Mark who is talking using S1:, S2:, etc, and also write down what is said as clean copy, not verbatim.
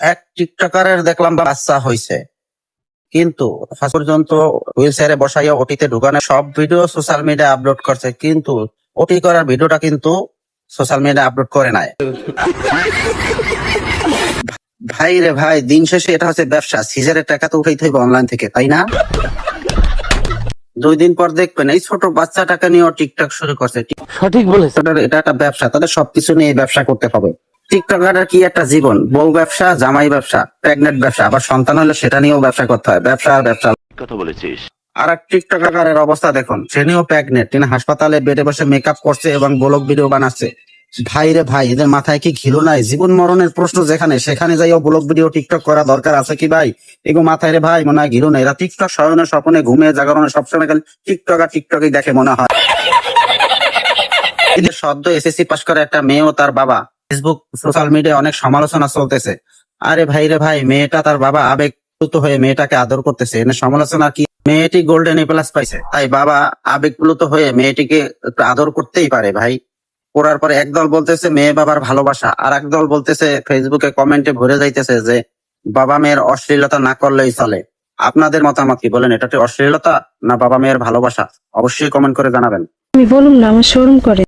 S1: এক টিকটকারের দেখলাম বাচ্চা হয়েছে, কিন্তু আজ পর্যন্ত হুইল চেয়ারে বসাইয়া ওটিতে ঢুকানো সব ভিডিও সোশ্যাল মিডিয়ায় আপলোড করছে, কিন্তু ওটি করার ভিডিওটা কিন্তু সোশ্যাল মিডিয়ায় আপলোড করে নাই। ভাই রে ভাই, দিন শেষে এটা হচ্ছে ব্যবসা। সিজারের টাকা তো উঠাইতে হইবে অনলাইন থেকে, তাই না? 2 দিন পর দেখবেন এই ছোট বাচ্চাটাকে নিয়েও টিকটক শুরু করছে।
S2: সঠিক বলেছে।
S1: এটা একটা ব্যবসা, তাদের সবকিছু নিয়ে ব্যবসা করতে হবে। টিকটকারের কি একটা জীবন, বউ ব্যবসা, জামাই ব্যবসা, প্রেগনেন্ট ব্যবসা, আবার সন্তান হলে সেটা নিয়েও ব্যবসা করতে হয়। ব্যবসা আর ব্যবসা।
S2: কথা বলেছিস।
S1: আর এক টিকটকারের অবস্থা দেখুন, সে নিয়েও প্রেগনেন্ট, তিনি হাসপাতালে বেডে বসে মেকআপ করছে এবং ব্লগ ভিডিও বানাচ্ছে। ভাই রে ভাই, এদের মাথায় কি ঘিলু নাই? জীবন মরণের প্রশ্ন যেখানে, সেখানে যাইও ব্লগ ভিডিও টিকটক করা দরকার আছে কি ভাই? এগো মাথায় রে ভাই মনে হয় ঘিলু নাই। এরা টিকটক শয়নে স্বপ্নে ঘুমে জাগরণে সবসময় খালি টিকটক আর টিকটকই দেখে মনে হয়। এদের সদ্য এসএসসি পাশ করে একটা মেয়ে ও তার বাবা ফেসবুক সোশ্যাল মিডিয়ায় অনেক সমালোচনা চলতেছে। আরে ভাই রে ভাই, মেয়েটা তার বাবা আবেগপ্লুত হয়ে মেয়েটাকে আদর করতেছে, এনে সমালোচনা কি? মেয়েটি গোল্ডেন এ প্লাস পাইছে, তাই বাবা আবেগপ্লুত হয়ে মেয়েটিকে একটু আদর করতেই পারে ভাই। পড়ার পরে একদল বলতেছে মেয়ে বাবার ভালোবাসা, আর একদল বলতেছে ফেসবুকে কমেন্টে ভরে যাইতেছে যে বাবা মেয়ের অশ্লীলতা না করলেই চলে। আপনাদের মতামত কি? বলেন, এটা অশ্লীলতা না বাবা মেয়ের ভালোবাসা? অবশ্যই কমেন্ট করে জানাবেন।
S3: আমি বলুম না, আমার শরম করে।